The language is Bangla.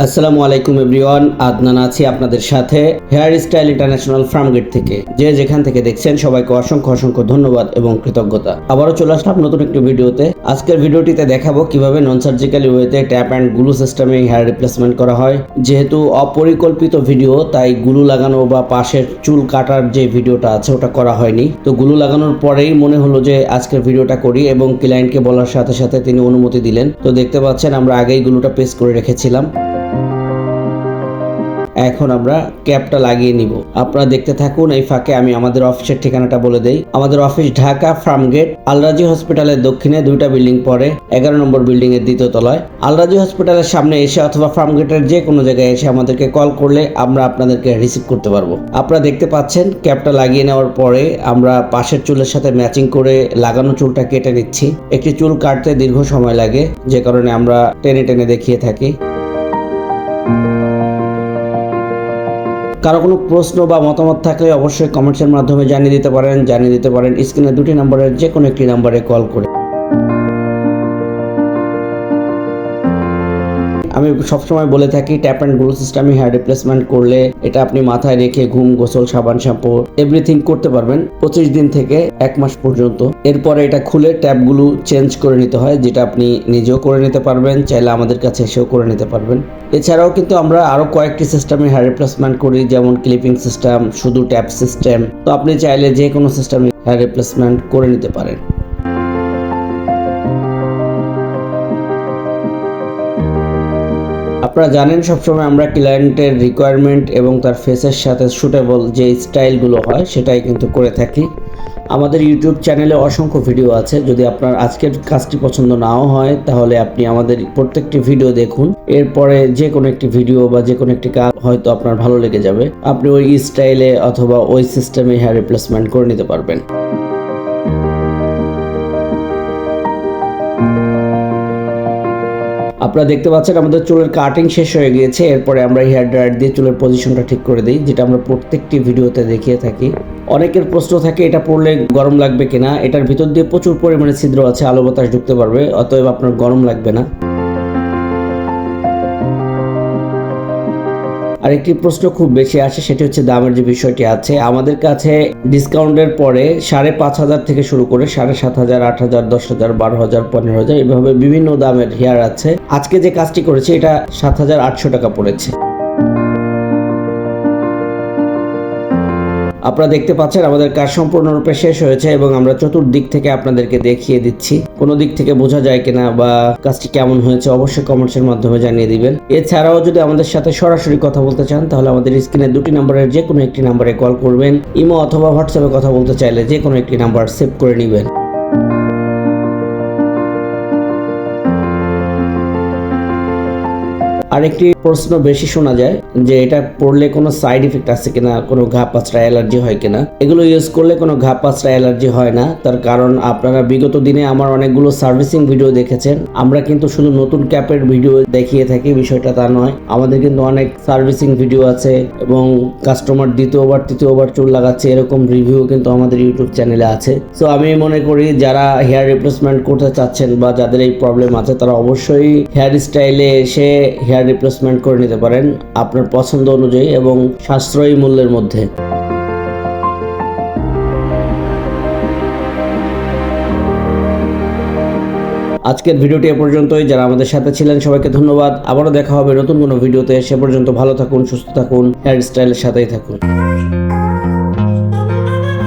আসসালামু আলাইকুম এভরিওয়ান, আদনান আছি আপনাদের সাথে হেয়ার স্টাইল ইন্টারন্যাশনাল ফার্মগেট থেকে। যে যেখান থেকে দেখছেন সবাইকে অসংখ্য অসংখ্য ধন্যবাদ এবং কৃতজ্ঞতা। আবারও চলে আসলাম নতুন একটি ভিডিওতে। আজকের ভিডিওটিতে দেখাবো কিভাবে নন সার্জিক্যাল ওয়েতে ট্যাপ অ্যান্ড গ্লু সিস্টেমে হেয়ার রিপ্লেসমেন্ট করা হয়। যেহেতু অপরিকল্পিত ভিডিও, তাই গ্লু লাগানো বা পাশের চুল কাটার যে ভিডিওটা আছে ওটা করা হয়নি। তো গ্লু লাগানোর পরেই মনে হলো যে আজকের ভিডিওটা করি এবং ক্লায়েন্টকে বলার সাথে সাথে তিনি অনুমতি দিলেন। তো দেখতে পাচ্ছেন আমরা আগেই গ্লুটা পেস্ট করে রেখেছিলাম। এখন আমরা ক্যাপটা লাগিয়ে নিব। আপনারা দেখতে থাকুন। এই ফাঁকে আমি আমাদের অফিসের ঠিকানাটা বলে দেই। আমাদের অফিস ঢাকা ফার্মগেট, আলরাজি হসপিটালের দক্ষিণে 2টা বিল্ডিং পরে, 11 নম্বর বিল্ডিং এর 2য় তলায়। আলরাজি হসপিটালের সামনে এসে অথবা ফার্মগেটের যে কোনো জায়গায় এসে আমাদেরকে কল করলে আমরা আপনাদেরকে রিসিভ করতে পারবো। আপনারা দেখতে পাচ্ছেন ক্যাপটা লাগিয়ে নেওয়ার পরে আমরা পাশের চুলের সাথে ম্যাচিং করে লাগানো চুলটা কেটে নিচ্ছি। একটি চুল কাটতে দীর্ঘ সময় লাগে, যে কারণে আমরা টেনে টেনে দেখিয়ে থাকি। কারো কোনো প্রশ্ন বা মতামত থাকলে অবশ্যই কমেন্টসের মাধ্যমে জানিয়ে দিতে পারেন স্ক্রিনে 2টি নম্বরের যে কোনো একটি নম্বরে কল করে। আমি সবসময় বলে থাকি ট্যাপ অ্যান্ড গ্লু সিস্টেমে হেয়ার রিপ্লেসমেন্ট করলে এটা আপনি মাথায় রেখে ঘুম, গোসল, সাবান, শ্যাম্পু এভরিথিং করতে পারবেন 25 দিন থেকে 1 মাস পর্যন্ত। এরপরে এটা খুলে ট্যাপগুলো চেঞ্জ করে নিতে হয়, যেটা আপনি নিজেও করে নিতে পারবেন, চাইলে আমাদের কাছে এসেও করে নিতে পারবেন। এছাড়াও কিন্তু আমরা আরো কয়েকটি সিস্টেমে হেয়ার রিপ্লেসমেন্ট করি, যেমন ক্লিপিং সিস্টেম, শুধু ট্যাপ সিস্টেম। তো আপনি চাইলে যে কোনো সিস্টেমে হেয়ার রিপ্লেসমেন্ট করে নিতে পারেন। আপনারা জানেন সবসময় আমরা ক্লায়েন্টের রিকোয়ারমেন্ট এবং তার ফেসের সাথে সুটেবল যে স্টাইলগুলো হয় সেটাই কিন্তু করে থাকি। আমাদের ইউটিউব চ্যানেলে অসংখ্য ভিডিও আছে। যদি আপনার আজকের কাজটি পছন্দ নাও হয় তাহলে আপনি আমাদের প্রত্যেকটি ভিডিও দেখুন। এরপরে যে কোনো একটি ভিডিও বা যে কোনো একটি কাজ হয়তো আপনার ভালো লেগে যাবে, আপনি ওই স্টাইলে অথবা ওই সিস্টেমে হেয়ার রিপ্লেসমেন্ট করে নিতে পারবেন। আপনারা দেখতে পাচ্ছেন আমাদের চুলের কাটিং শেষ হয়ে গিয়েছে। এরপরে আমরা হেয়ার ড্রায়ার দিয়ে চুলের পজিশনটা ঠিক করে দিই, যেটা আমরা প্রত্যেকটি ভিডিওতে দেখিয়ে থাকি। অনেকের প্রশ্ন থাকে এটা পরলে গরম লাগবে কিনা। এটার ভিতর দিয়ে প্রচুর পরিমাণে ছিদ্র আছে, আলো বাতাস ঢুকতে পারবে, অতএব আপনার গরম লাগবে না। আরেকটি প্রশ্ন খুব বেশি আসে, সেটি হচ্ছে দামের যে বিষয়টি আছে। আমাদের কাছে ডিসকাউন্টের পরে 5,500 থেকে শুরু করে 7,500, 8,000, 10,000, 12,000, 15,000 এভাবে বিভিন্ন দামের হেয়ার আছে। আজকে যে কাজটি করেছি এটা 7,800 টাকা পড়েছে। আপনারা দেখতে পাচ্ছেন আমাদের কাজ সম্পূর্ণরূপে শেষ হয়েছে এবং আমরা চতুর্দিক থেকে আপনাদেরকে দেখিয়ে দিচ্ছি। কোনো দিক থেকে বোঝা যায় কিনা বা কাজটি কেমন হয়েছে অবশ্যই কমেন্টসের মাধ্যমে জানিয়ে দিবেন। এছাড়াও যদি আমাদের সাথে সরাসরি কথা বলতে চান তাহলে আমাদের স্ক্রিনে 2টি নম্বরের যে কোনো একটি নম্বরে কল করবেন। ইমো অথবা হোয়াটসঅ্যাপে কথা বলতে চাইলে যে কোনো একটি নাম্বার সেভ করে নেবেন। আরেকটি প্রশ্ন বেশি শোনা যায় যে এটা পড়লে কোনো সাইড ইফেক্ট আছে কিনা, কোনো ঘা পাঁচড়া অ্যালার্জি হয় কিনা। এগুলো ইউজ করলে কোনো ঘা পাঁচড়া অ্যালার্জি হয় না। তার কারণ আপনারা বিগত দিনে আমার অনেকগুলো সার্ভিসিং ভিডিও দেখেছেন। আমরা কিন্তু শুধু নতুন ক্যাপের ভিডিও দেখিয়ে থাকি, বিষয়টা তা নয়। আমাদের কিন্তু অনেক সার্ভিসিং ভিডিও আছে এবং কাস্টমার দ্বিতীয়বার তৃতীয়বার চুল লাগাচ্ছে এরকম রিভিউ কিন্তু আমাদের ইউটিউব চ্যানেলে আছে। সো আমি মনে করি যারা হেয়ার রিপ্লেসমেন্ট করতে চাচ্ছেন বা যাদের এই প্রবলেম আছে তারা অবশ্যই হেয়ার স্টাইলে এসে হেয়ার রিপ্লেসমেন্ট করে নিতে পারেন আপনার পছন্দ অনুযায়ী এবং সাশ্রয়ী মূল্যের মধ্যে। আজকের ভিডিওটি এ পর্যন্তই। যারা আমাদের সাথে ছিলেন সবাইকে ধন্যবাদ। আবারও দেখা হবে নতুন কোনো ভিডিওতে। সে পর্যন্ত ভালো থাকুন, সুস্থ থাকুন, হেয়ার স্টাইলের সাথেই থাকুন।